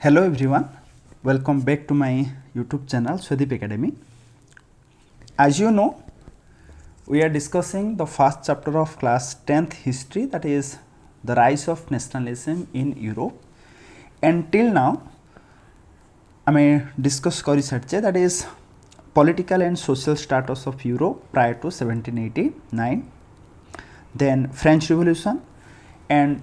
Hello everyone, welcome back to my YouTube channel Swedeep Academy. As you know, we are discussing the first chapter of class 10th history, that is the rise of nationalism in Europe. And till now, I may discuss that is political and social status of Europe prior to 1789, then French Revolution, and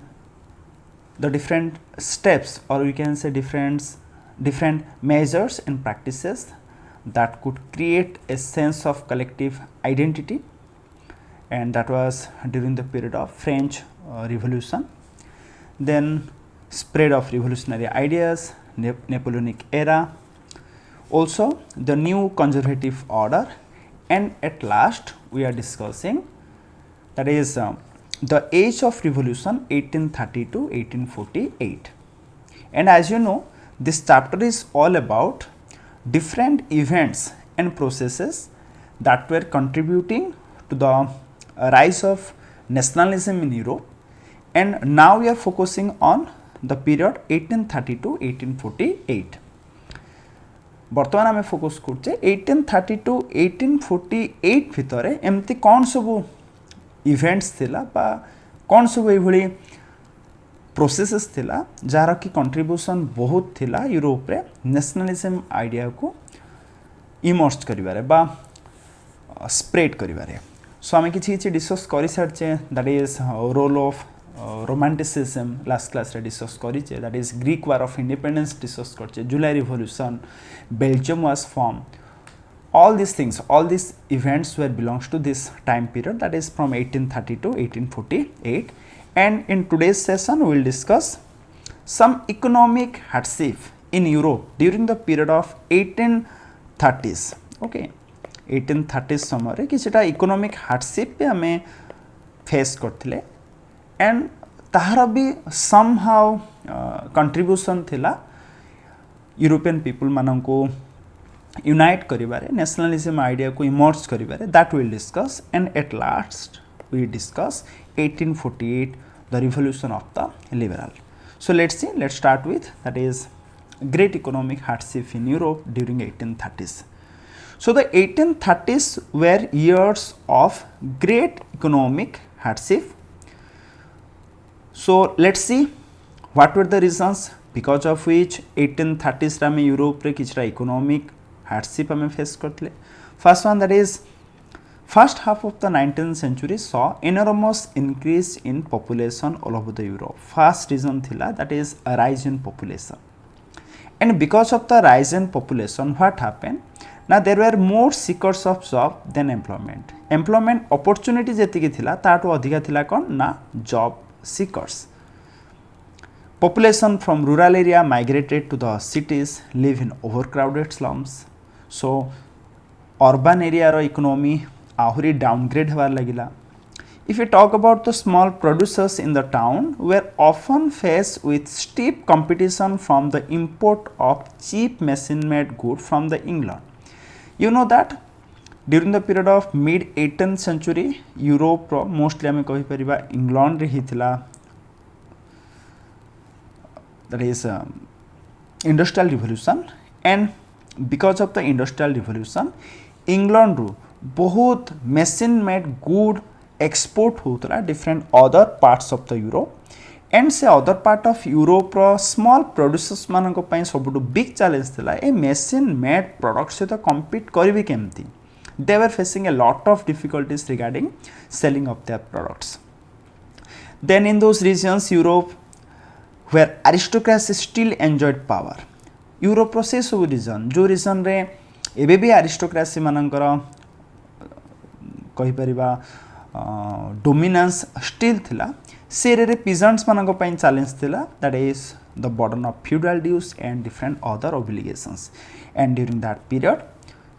the different steps, or we can say different measures and practices that could create a sense of collective identity, and that was during the period of French Revolution. Then spread of revolutionary ideas, Napoleonic era, also the new conservative order, and at last we are discussing that is the age of revolution 1830 to 1848. And as you know, this chapter is all about different events and processes that were contributing to the rise of nationalism in Europe, and now we are focusing on the period 1830 to 1848. बर्तमान आम focus करछे 1830 to 1848 भितर एमती कौन सबू events थिला बा कौन सब एभली प्रोसेसेस थिला जार की कंट्रीब्यूशन बहुत थिला यूरोप रे नेशनलिज्म आइडिया को इमर्ज करिवारे बा स्प्रेड करिवारे. सो आम किछि डिस्कस करि सारछे, that is role of romanticism last class रे डिस्कस करिछे, that is Greek war of independence discuss करछे, July revolution, Belgium was form. All these things, all these events were belongs to this time period, that is from 1830 to 1848. And in today's session we will discuss some economic hardship in Europe during the period of 1830s. Okay, 1830s समय किछटा economic hardship पे हमें face करथिले, and ताहार भी somehow contribution थिला European people माननको unite करिबारे, nationalism idea को इमर्ज करिबारे, that will discuss. And at last we discuss 1848 the revolution of the liberal. So let's see, let's start with that is great economic hardship in Europe during 1830s. So the 1830s were years of great economic hardship. So let's see what were the reasons because of which 1830s रा में Europe रे किछटा economic hardship हमें face करते. First one, that is first half of the 19th century saw enormous increase in population all over the Europe. First reason थिला that is a rise in population, and because of the rise in population what happened, now there were more seekers of job than employment. employment opportunity जेतिकी थिला ताटो अधिका थिला कोन ना job seekers. Population from rural area migrated to the cities, live in overcrowded slums. So urban area row economy आहुरी downgrade हवार लगिला. If we talk about the small producers in the town were often faced with steep competition from the import of cheap machine-made goods from the England. You know that during the period of mid 18th century Europe row mostly हमें कहि परिबा England रे हिथिला, that is industrial revolution. And because of the industrial revolution England रू बहुत machine made good export होतला different other parts of the Europe, and से other part of Europe row small producers मानक पई सबटु big challenge थिला ए machine made products से तो compete करिवि केमती. They were facing a lot of difficulties regarding selling of their products. Then in those regions Europe where aristocracy still enjoyed power. Europe रो से सब reason जो रीजन रे एबे भी आरिस्टोक्रेसी मानकर कहि परिबा डोमिनेंस स्टिल थिला, से रे पीजेंट्स मानक पई चैलेंज थिला, that is the burden of feudal dues and different other obligations. And during that period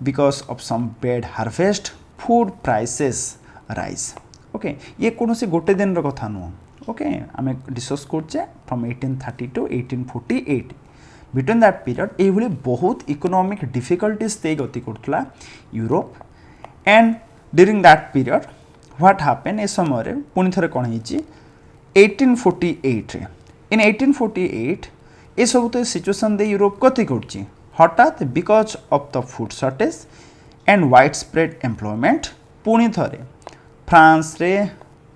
because of some bad harvest food prices rise. Okay, ये कोनोसी गोटे दिन रो कथा नु. ओके, आम डिस्कस करछे from 1830 to 1848. Between that period ये बहुत इकोनॉमिक डिफिकल्टीज दे गति करथला Europe. And during that period what happen, ए समय पुणी थे कौन 1848 रे. इन 1848 ये सब तो सिचुएशन दे यूरोप कति कर हठात because of the food shortage and wide spread employment पुणी थे फ्रांस रे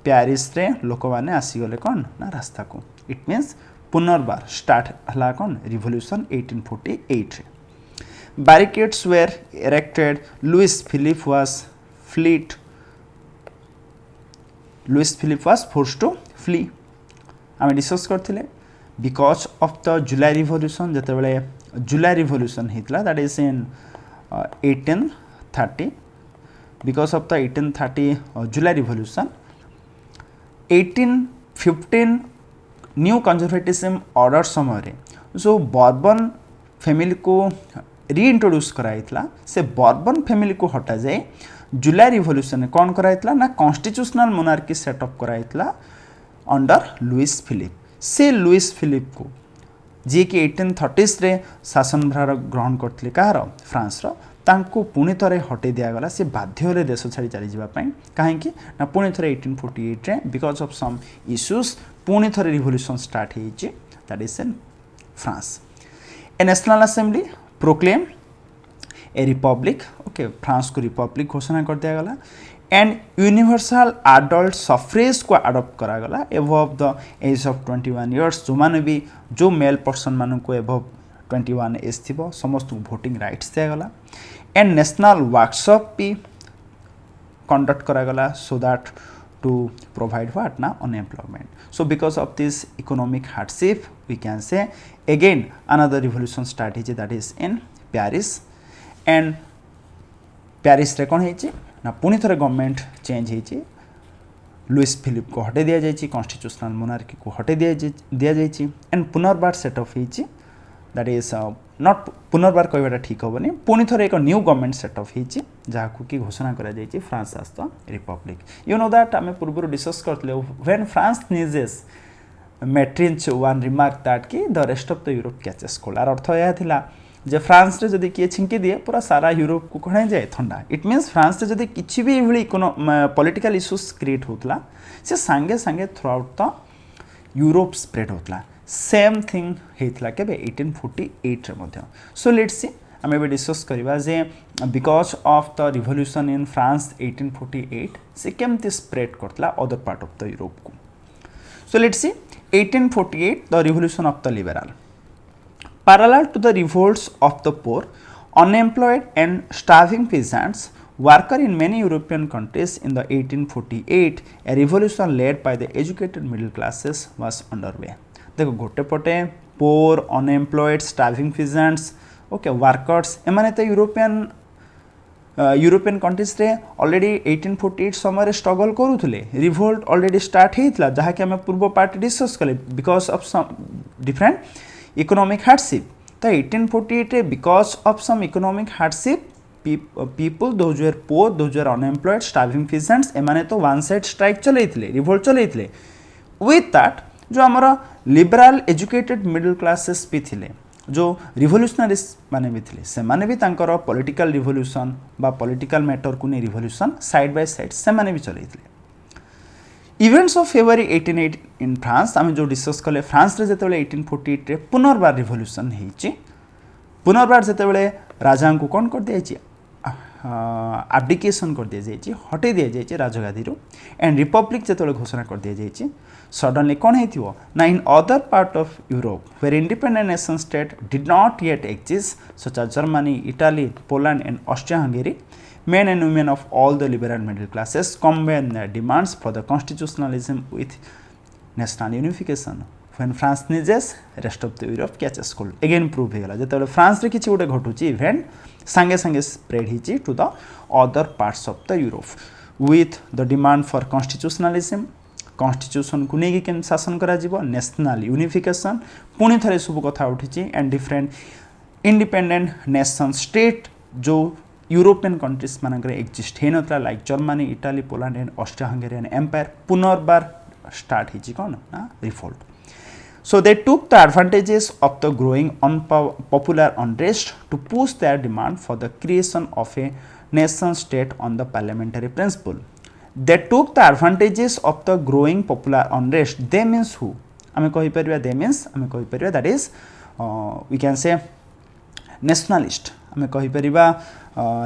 पेरिस रे लोक मैंने आसीगले कौन ना रास्ता को इट मीन्स पुनर्बार स्टार्ट हला कौन रिवोल्यूशन 1848 रे barricades were erected Louis Philippe was forced to flee आम डिस्कस करथिले because of the July revolution जिते बड़े जुलाई रिवोल्यूशन होता that is in 1830 because of the 1830 July revolution 1815 new conservatism order समय जो बॉर्बन फैमिली को reintroduce कराइतला से बॉर्बन फैमिली को हटा जाए जुलाई रिवोल्यूशन कौन कराइतला ना कॉन्स्टिट्यूशनल मोनार्की सेटअप कराइतला अंडर लुइस फिलिप से लुइस फिलिप को जी कि 1830 रे शासनभार ग्रहण करते कहार फ्रांस तांको पुणी थे हटे दिगला सी बाध्य देश छाड़ी चली जावाई कहीं ना पुणी थे 1848 रे बिकॉज ऑफ सम इश्यूज पुणी थे रिवोल्यूशन स्टार्ट होती that is in France a national assembly proclaim a republic okay France को रिपब्लिक घोषणा कर दिगला एंड यूनिवर्सल एडल्ट सफ्रेज को अडॉप्ट करागला above the age of 21 years जो माने भी जो मेल पर्सन मान को एबव 21 एज थी समस्त को भोटिंग राइट्स दिगला एंड नेशनल वर्कशॉप भी कंडक्ट करागला so that to provide what ना unemployment so because of this economic hardship we can say again another revolution start होती that is in Paris and Paris रे कौन होती ना पुणी थे गवर्नमेंट चेंज होती लुइस फिलिप को हटे दि जाए कॉन्स्टिट्यूशनल मोनार्की को हटे दि जाए एंड पुनर्बार सेटअप होती दैट इज नॉट पुनर्बार कहवाटा ठीक हेनी पुणी थे एक न्यू गवर्नमेंट सेटअप होती जहाँ कि घोषणा कर फ्रांस आज the republic you know that आम पूर्व डिस्कस करते when France sneezes Metternich one remark that कि the rest of the Europe catches cold आर अर्थ यह थिला जे फ्रांस रे जदि किए छिंकी दिए पूरा सारा यूरोप को कण जाए ठंडा इट मीन्स फ्रांस रे जदि किछि भी एभली पॉलिटिकल इश्यूज क्रिएट होतला से सांगे सांगे throughout the Europe spread होतला सेम थिंग हेतला केबे 1848 रे मध्य सो लेट्स सी आम एबे डिस्कस करबा जे because of the revolution in France 1848 से केमती स्प्रेड करतला other part of the Europe को so let's see 1848 the revolution of the liberal parallel to the revolts of the poor, unemployed and starving peasants, worker in many European countries in the 1848, a revolution led by the educated middle classes was underway. देखो गोटे पटे poor, unemployed, starving peasants, okay, workers, एमाने तो European countries रे already 1848 समय struggle करूले revolt already start होता जहाँ कि आम पूर्व पार्ट डिस्कस कले because of some different economic hardship तो 1848 रे because of some economic hardship people those were poor those were unemployed starving peasants एमाने तो वन साइड स्ट्राइक चलते रिवोल्ट चलते विथ दैट जो आमर लिबराल एजुकेटेड मिडल क्लासेस भी थिले जो रिवोल्यूशनरीज माने भी थिले से माने भी तांकर पॉलिटिकल रिवोल्यूशन बा पॉलिटिकल मैटर को नहीं रिवोल्यूशन साइड बाय साइड से माने भी चलते events of February 1880 in France आम जो डिस्कस कले फ्रांस रे जेतेबेले 1848 रे पुनर्बार रिवोल्यूशन होइछि पुनर्बार जेतेबेले राजा को कौन कर दिया एब्डिकेशन कर दिया जाइए हटे दि जाइए राजगादी एंड रिपब्लिक जेतेबेले घोषणा कर दिया जाइए सडनली कौन होइथिबो ना in other part of Europe were independent nation state did not yet exist such as Germany Italy Poland and Austria Hungary men and women of all the liberal middle classes combine their demands for the constitutionalism with national unification. When France needs rest of the Europe catches cold. Again prove होगा जेतेबेले France रे किछि गोटे घटुची event संगे संगे spread हिची to the other parts of the Europe with the demand for constitutionalism constitution को लेकिन केन शासन करा जीवो नेशनल यूनिफिकेशन पुणी थरे सब कथा उठिची and different independent nation state जो यूरोपियन कंट्रीज मानक एक्जिस्ट होता like Germany Italy Poland and Austria Hungarian empire पुनर्बार स्टार्ट होती कौन ना revolt so they took the advantages of the growing popular unrest to push their demand for the creation of a nation state on the parliamentary principle they took the advantages of the growing popular unrest they means who आम कहीपर दे means आम कहीपर that is we can say nationalist आम कहीपर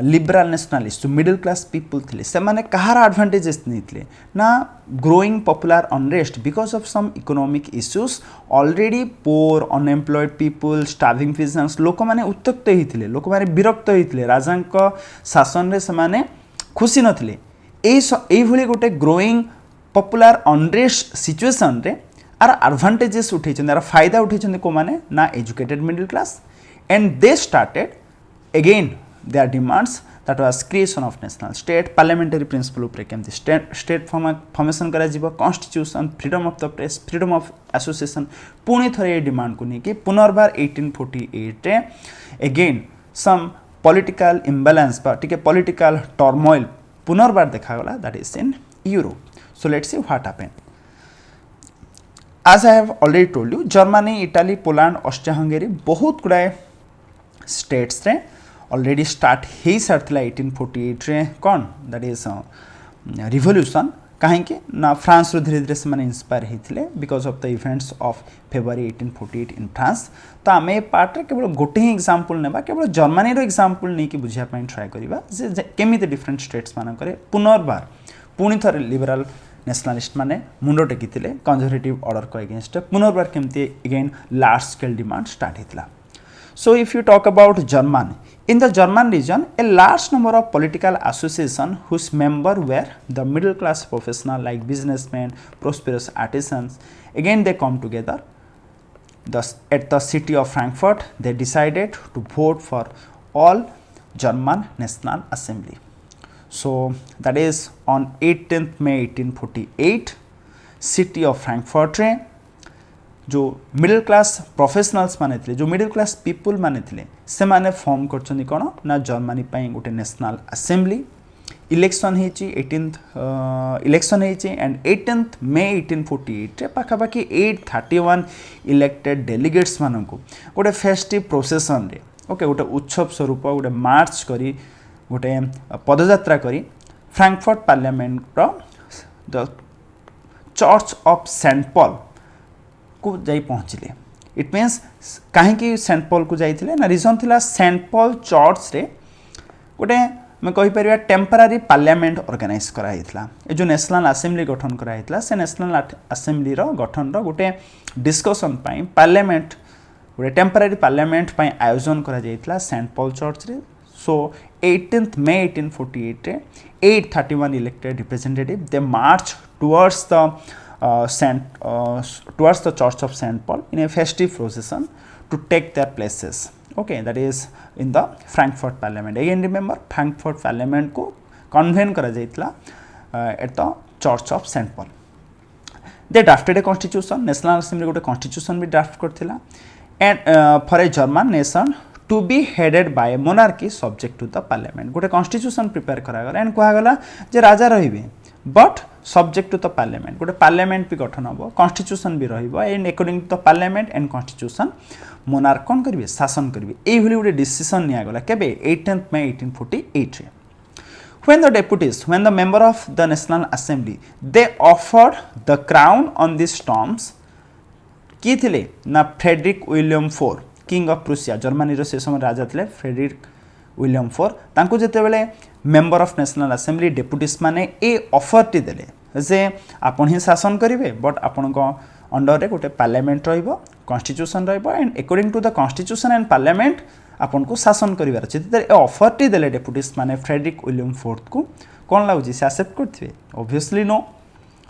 liberal nationalist जो middle class people थे से माने कहार एडवांटेजेस नहीं ना growing popular unrest because of some economic issues already poor unemployed people starving peasants लोक मैंने उत्तक्त होते लोक मैंने विरक्त होते राजा शासन रे से माने खुशी नथिले एई गोटे ग्रोइंग पॉपुलर अनरेस्ट सिचुएशन रे आर एडवांटेजेस उठे यार फायदा उठे को माने ना educated middle class and they started again their demands that was creation of national state parliamentary principle upre kemti state formation kara jibo constitution freedom of the press freedom of association पुणी थरे demand को लेकिन पुनर्बार 1848 रे again some political इम्बालांस बा ठीक है political turmoil पुनर्बार देखा गला that is in Europe so let's see what happened as I have already told you Germany Italy Poland Austria Hungary बहुत गुड़ाए स्टेट्स रे ऑलरेडी स्टार्ट हो सारी 1848 रे कौन दैट इज रिवोल्यूशन कहीं ना फ्रांस रो धीरे धीरे से इंस्पायर होते because of the events of February 1848 in France तो आम ए पार्ट केवल गोटे ही एग्जांपल नेबा केवल जर्मनी रो एग्जांपल नहीं कि बुझिया पई ट्राई करबा जे केमी डिफरेंट स्टेट्स मान करे पुनर्बार पुणी थरे लिबरल नेशनलिस्ट माने मुंडो टेकिथिले कंजर्वेटिव ऑर्डर को अगेंस्ट पुनर्बार केमती again large scale demand start होता So if you talk about German, in the German region, a large number of political associations whose members were the middle class professional like businessmen, prosperous artisans, again they come together. At the city of Frankfurt, they decided to vote for all German National Assembly. So that is on 18th May 1848, city of Frankfurt जो middle class professionals माने थे जो middle class people माने थे से माने form करछन कोन ना Germany पई गोटे नेशनल असेंबली इलेक्शन हेची 18th इलेक्शन हेची एंड 18th मे 1848 रे पाखापाखि 831 इलेक्टेड डेलीगेट्स माननको गोटे फेस्टिव प्रोसेसन रे ओके गोटे उत्सव स्वरूप गोटे मार्च करी गोटे पदयात्रा करी फ्रैंकफर्ट पार्लियामेंट रो the church of Saint Paul को जाई पहुँचले इट मीन्स कहीं सेंट पॉल को जाइए ना रीजन थिला सेंट पॉल चर्च रे गोटे मैं कहीपर टेम्परारी पार्लियामेंट ऑर्गेनाइज कराइला जो नेशनल असेंबली गठन कराइला से नेशनल असेंबली रो गठन रो गोटे डिस्कशन पाई पार्लियामेंट गोटे टेम्परारी पार्लियामेंट पाई आयोजन करा जाइला सेंट पॉल चर्च रे सो 18th May 1848 रे 831 elected representative they March towards the towards the church of St. Paul in a festive procession to take their places. Okay, that is in the Frankfurt Parliament. Again, remember Frankfurt Parliament को convene करा जाइतला at the church of St. Paul. They drafted a constitution. National Assembly गोटे constitution भी draft करथिला and for a German nation to be headed by a monarchy subject to the parliament. गोटे constitution prepare करा गला and कहा गला जे राजा रहिबे but subject to the parliament गोटे parliament भी गठन हम constitution भी रहिबो and according to the parliament and constitution monarch कौन करिवे शासन करिवे एई भली गोटे डिसीजन निया गला केबे 18th May 1848 रे when the deputies when the member of the national assembly they offered the crown on these terms की थिले ना Frederick William four king of Prussia Germany रो से समय राजा थिले फ्रेडरिक विलियम फोर तांको जेते बेले मेंबर ऑफ नेशनल असेंबली डेपुटीज माने ए ऑफर टी देले जे आपण ही शासन करिवे बट आपण को अंडर रे गोटे पार्लियामेंट रहइबो कॉन्स्टिट्यूशन रहइबो and according to the constitution and parliament आपण को शासन करिवार अछि त ए ऑफर टी देले डेपुटीज माने फ्रेडरिक विलियम फोर्थ को कोन लागु से एक्सेप्ट करथिबे ऑब्वियसली नो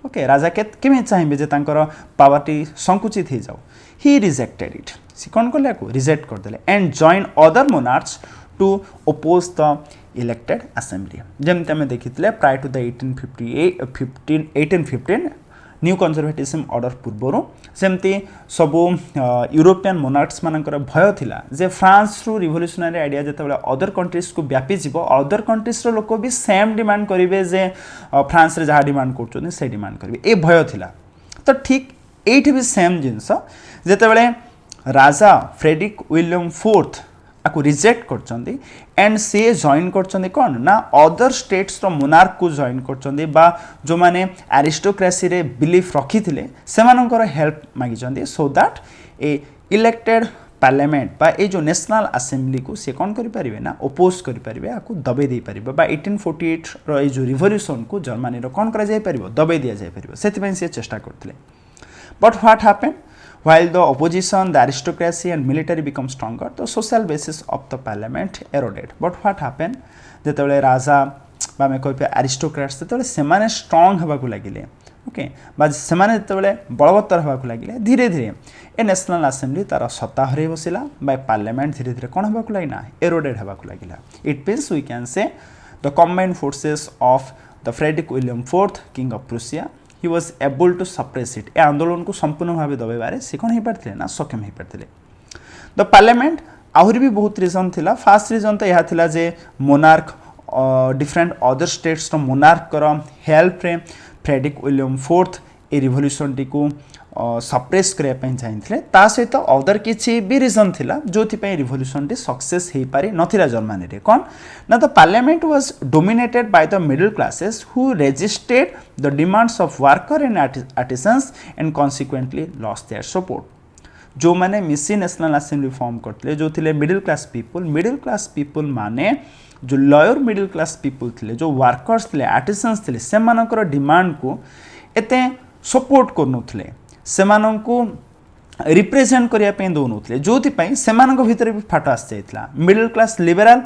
ओके राजा केमे चाहिबे जे तांकर पावर टी संकुचित हे जाऊ ही रिजेक्टेड इट सी कोन को लाको रिजेक्ट कर देले and join other monarchs to oppose the elected assembly जमते में देखितले prior to the 1815 new conservatism order पूर्वरु सेमती सबु यूरोपियन मोनार्क्स मानकर भय थिला जे फ्रांस रु रिवोल्यूशनरी आइडिया जतबेला अदर कंट्रीज को व्यापी जिवो अदर कंट्रीज रो लोक भी सेम डिमांड करिवे जे फ्रांस रे जहा डिमांड करछन से डिमांड करिवे ए भय थिला तो ठीक एठी भी सेम जिंस जतबेले राजा फ्रेडरिक विलियम फोर्थ आपको रिजेक्ट करचंदी एंड से जॉइन करचंदी कोन ना अदर स्टेट्स रो मोनार्क को जॉइन करचंदी बा जो माने एरिस्टोक्रेसी रे बिलीफ रखी थिले से मानकर हेल्प मागी चंदी so that A elected parliament बा ए जो नेशनल असेंबली को से कौन करि परिबे ना ओपोज करि परिबे आकु दबे दे परिबे बा 1848 रो ए जो रिवोल्यूशन को जर्मनी रो कौन करा जाय परिबो दबे दिया जाय परिबो सेति पय से चेष्टा करथिले but what happened while the opposition the aristocracy and military become stronger the social basis of the parliament eroded but what happened जेतेबेले राजा बा में कहबे अरिस्टोक्रेट्स जेतेबेले सेमाने स्ट्रांग हेबा को लागिले ओके बा सेमाने जेतेबेले बलवत्तर हेबा को लागिले धीरे धीरे ए नेशनल असेंबली तार सत्ता हरे बसिला बा पार्लियामेंट धीरे धीरे कोन हेबा को लागिना एरोडेड हेबा को लागिला it means we can say the combined forces of the Frederick William IV king of Prussia he was able to suppress it ए आंदोलन को संपूर्ण भाव दबेबारे से कोन हे परथिले ना सक्षम हे परथिले द पार्लियामेंट आहुरी भी बहुत रीजन थिला फर्स्ट रीजन तो यह थिला जे मोनार्क डिफरेंट अदर स्टेट्स रो मोनार्क कर हेल्प रे Frederick William fourth a revolution T को सप्रेस करया पय चाहिथिले ता सहित अदर किछि भी रीजन थिला जोथि पय रिवोल्यूशन टी सक्सेस हे पारि नथिला जर्मनी रे कोन ना the parliament was dominated by the middle classes who resisted the demands of worker and artisans and consequently lost their support जो माने मिसी नेशनल असेंबली फॉर्म करथिले जो थिले मिडल क्लास पीपल माने जो लोअर मिडल क्लास पीपल थिले जो वर्कर्स थिले आर्टिसंस थिले से मानकर डिमांड को एते सपोर्ट करनुथिले सेमानंकु रिप्रेजेंट करिया पे दोनुथिले जोथि पय सेमानक भितर भी फाट आस जायतला मिडल क्लास लिबरल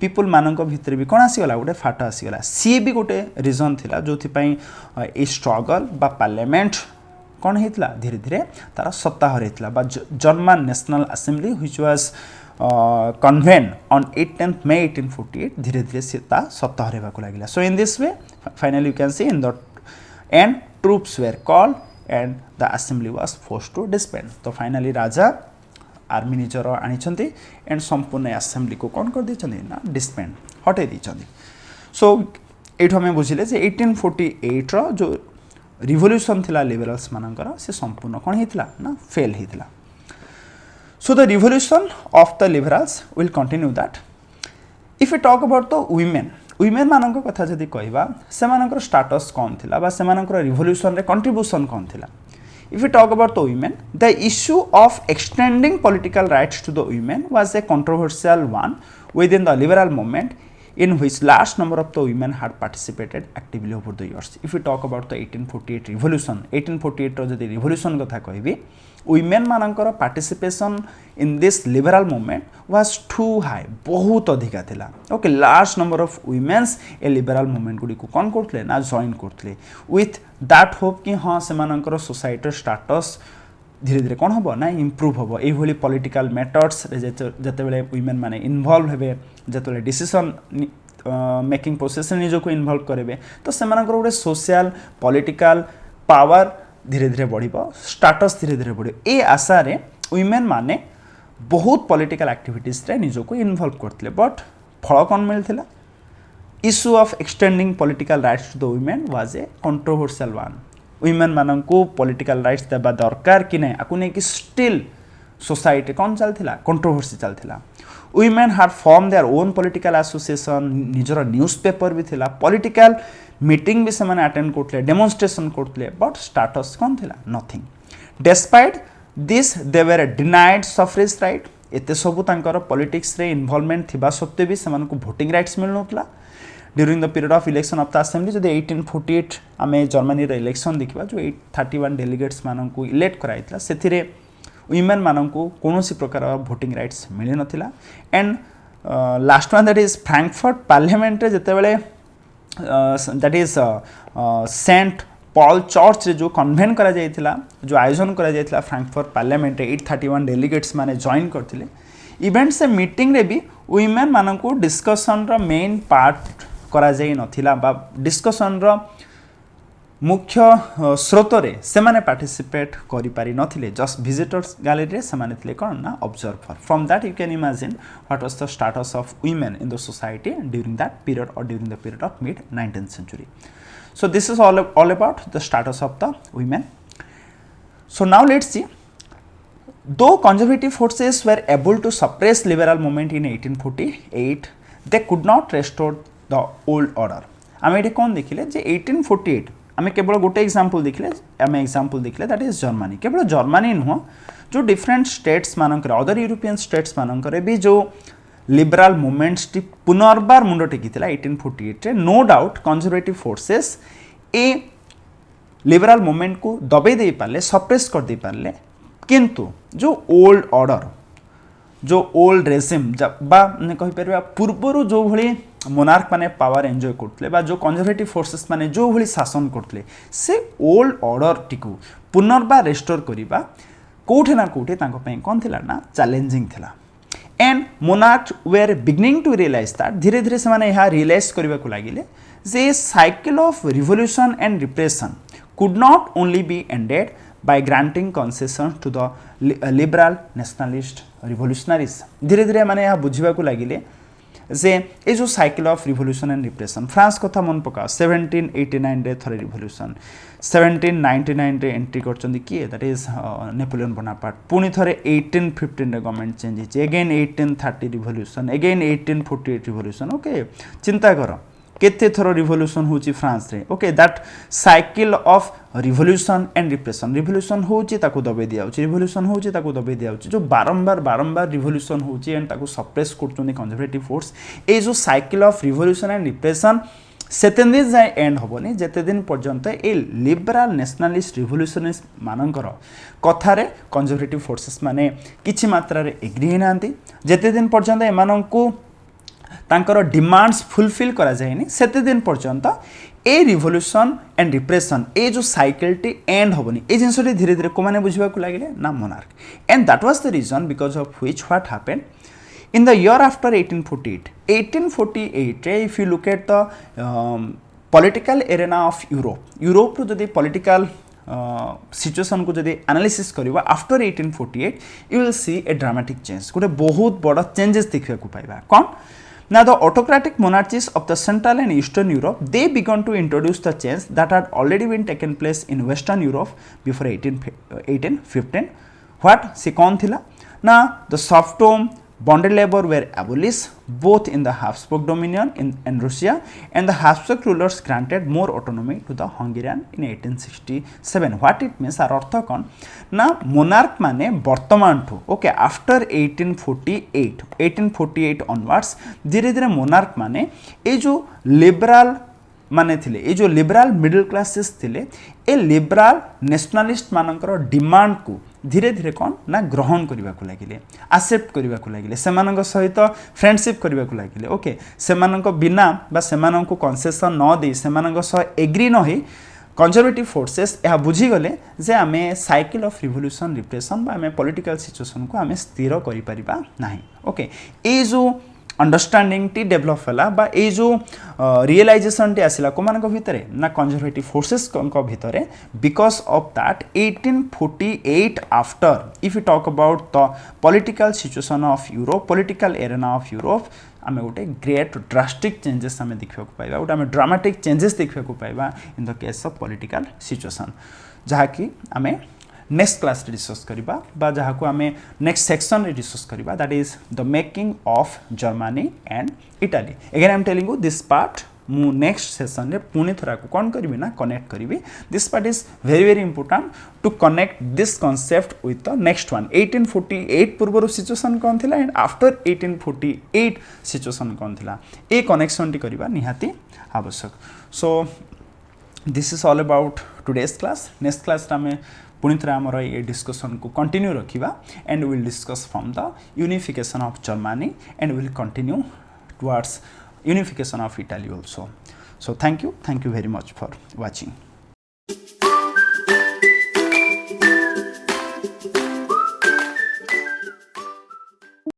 पीपल मानक भितर भी कोन आसी गला गोटे फाट आसी गला सी भी गोटे रीजन थिला जोथि पय ए स्ट्रगल बा पार्लियामेंट कोन हेतला धीरे धीरे तारा सत्ता हरेतला बा German national assembly which was convened on 18th May 1848 धीरे धीरे सीता सत्ता हरेबा को लागिला so in this way finally you can see in the end troops were called and the assembly was forced to disband तो फाइनली राजा army निजर आनिछंती and संपूर्ण assembly को कोन कर दिछंती ना डिस्बैंड हटे दिछंती सो एठो हमें बुझिले जे 1848 रो जो रिवोल्यूशन थिला लिबरल्स मानकर से संपूर्ण कोन हितला ना fail हितला so the revolution of the liberals will continue that if we talk about the women मानक कथा जदि कहबा से मानकर स्टेटस कोन थिला बा से मानकर रिवोल्यूशन रे कंट्रीब्यूशन कोन थिला if we talk about the women the issue of extending political rights to the women was a controversial one within the liberal movement in which large number of the women had participated actively over the years if we talk about the 1848 revolution 1848 रो जदि revolution कथा कहबी women मानकर participation in this liberal movement was too high बहुत अधिका थिला okay large number of women's ए liberal movement गुडी को कोन करथले ना जॉइन करथले विथ दैट होप कि हां से मानकर सोसाइटी स्टेटस धीरे धीरे कोन हबो ना इंप्रूव हबो ए भली पॉलिटिकल मेथड्स जते बेले वुमेन माने इन्वॉल्व हेबे जते बेले डिसीजन मेकिंग प्रोसेस निजो को इन्वॉल्व करबे तो से मानकर गोटे सोशल पॉलिटिकल पावर धीरे धीरे बढ़िबो स्टेटस धीरे धीरे बढ़िबो ए आशा रे वुमेन माने बहुत पॉलिटिकल एक्टिविटीज रे निजो को इन्वॉल्व करथले बट फल कोन मिलथिला issue of extending political rights to the women was a controversial one women माननको पॉलिटिकल राइट्स देबा दरकार कि नै आकु नै कि स्टिल सोसाइटी कोन चलथिला कंट्रोवर्सी चलथिला women had form their own political association निजर न्यूज़पेपर भी थिला पॉलिटिकल मीटिंग भी से अटेंड करथले डेमोन्स्ट्रेशन करथले बट स्टेटस कोन थिला nothing despite this they were denied suffrage right एते सबु तांकर पॉलिटिक्स रे इन्वॉल्वमेंट थिबा सत्ते भी से मानको वोटिंग राइट्स मिलनोतला during the period of election of the assembly जदि 1848 आमे जर्मनी रे इलेक्शन देखिबा जो 831 डेलीगेट्स माननको इलेक्ट कराइतला सेथिरे वुमेन माननको कोनोसी प्रकार वोटिंग राइट्स मिले नथिला and last one that is Frankfurt parliament रे जते बेले that is Saint Paul church रे जो कन्वेंट करा जायतिला जो आयोजन करा जायतिला फ्रैंकफर्ट पार्लियामेंट रे 831 डेलीगेट्स माने जॉइन करथिले इवेंट से मीटिंग रे भी वुमेन माननको डिस्कशन रो मेन पार्ट करा जाय नथिला बा डिस्कशन रो मुख्य स्रोत रे से माने पार्टिसिपेट करि पारि नथिले जस्ट विजिटर्स गैलरी रे से माने थिले कोन ना observer from that you can imagine what was the status of women in the society during that period और during the period of mid 19th century so this is all about the status of the women so now let's see though conservative forces were able to suppress liberal movement in 1848 they could not restore the old order आमे एटे कोन देखिले जे 1848 आम केवल गोटे example देखले आम example देखले that is Germany केवल Germany नुह जो डिफरेंट स्टेट्स मानकर अदर यूरोपियन स्टेट्स मानकर भी जो लिबराल मूवमेंट्स टी पुनर्बार मुंड टेकी 1848 रे नो डाउट कंजर्वेटिव फोर्सेस ए लिबराल मूवमेंट को दबे दे पारे सप्रेस कर दे पारे किंतु जो ओल्ड ऑर्डर जो ओल्ड रेजिम कहीपर पूर्वर जो भली मोनार्क माने पावर एंजॉय करते जो कंजर्वेटिव फोर्सेस माने जो भली शासन करते से ओल्ड ऑर्डर टी पुनर्बार रेस्टोर करवा कोठे ना कोठे कौन थिला ना चैलेंजिंग थिला and monarch were beginning to realize that धीरे धीरे से माने रियलाइज करने को लगिले जे cycle of revolution and repression could not only be ended by granting concessions to the liberal nationalist revolutionaries धीरे धीरे माने यहाँ बुझा को लगिले जे ये जो cycle of revolution and repression France कथा मन पका 1789 रे थरे रिवोल्यूशन 1799 रे एंट्री करचंदी किए दैट इज नेपोलियन बोनापार्ट पुनी थरे 1815 रे गवर्नमेंट चेंज हिचे again 1830 revolution again 1848 revolution okay चिंता करो केते थरो रिवोल्यूशन होची फ्रांस रे okay that cycle of revolution and revolution होची ताको दबे दिया होची रिवोल्यूशन होची ताको दबे दिया होची जो बारंबार रिवोल्यूशन होची एंड ताको सप्रेस करचोनी कंजर्वेटिव फोर्स ए जो cycle of revolution and repression सेतेन दिन जाए एंड होबनी जेते दिन पर्यंत ए लिबराल नेशनलिस्ट रिवोल्यूशनिस्ट मानकर कथारे कंजर्वेटिव फोर्सेस माने किछि मात्रा रे एग्री नांती जेते दिन पर्यंत एमानंकु तांकर डिमांड्स फुलफिल करा जाएनी सेते दिन पर्यंत ए रिवोल्यूशन एंड रिप्रेशन ए जो साइकिल टी एंड होबनी ए जिनसटी धीरे धीरे को माने बुझिबा को लागिले ना monarch and that was the reason because of which what happened in the year after 1848 रे if you look at the political arena of Europe रो जदी पॉलिटिकल सिचुएशन को जदी एनालिसिस करबा after 1848 you will see a dramatic change गोटे बहुत बड़ा changes देखिबा को पाइबा कोन Now the autocratic monarchies of the Central and Eastern Europe, they began to introduce the change that had already been taken place in Western Europe before 1815. What? Se kaun thila? Now the serfdom, bonded labor were abolished both in the Habsburg dominion in Russia and the Habsburg rulers granted more autonomy to the Hungarian in 1867. What it means are अर्थ कौन ना monarch माने वर्तमान ठू okay after 1848 onwards धीरे धीरे monarch माने ये जो लिबराल माने थिले ये जो लिबराल मिडिल क्लासेस थिले ए लिबराल नेशनलिस्ट मानकर डिमांड को धीरे धीरे कौन ना ग्रहण करने को लगिले एक्सेप्ट करने को लगिले सेमानंक सहित फ्रेंडशिप करने को लगिले ओके सेमानंक बिना बा सेमानंक कंसेशन न दे सेमानंक सह एग्री न होई कंजर्वेटिव फोर्सेस यह बुझीगले जे आमे साइकिल ऑफ रिवोल्यूशन रिप्रेशन बा आमे पॉलिटिकल सिचुएशन को आमे स्थिर करि परिबा नाही ओके ए जो अंडरस्टैंडिंग टी डेवलप होला बा ए जो रियलाइजेशन टी आसिला को मानक भितरे ना कंजर्वेटिव फोर्सेस को भितरे because of that 1848 after if you talk about the political situation of Europe political arena of Europe आमे गोटे ग्रेट ड्रास्टिक चेंजेस आमे देखिबा को पाइबा गोटे आमे ड्रामेटिक चेंजेस देखिबा को पाइबा in the case of political situation जहा कि आमे नेक्स्ट क्लास रे डिस्कस करिबा बा जहा को आमे नेक्स्ट सेक्शन रे डिस्कस करिबा that is the making of Germany and Italy again I am telling you this part मु नेक्स्ट सेशन रे पुनी थरा को कोन करबी ना कनेक्ट करबी this part is very very important to connect this concept with the next one 1848 पूर्व सिचुएशन कोन थिला एंड आफ्टर 1848 सिचुएशन कोन थिला ए कनेक्शन टी करबा निहाती आवश्यक so this is all about today's class next class रा में पुणी थे आमर ये डिस्कसन को कंटिन्यू रखा and will discuss from the unification of Germany and will continue towards unification of Italy also so thank you very much for watching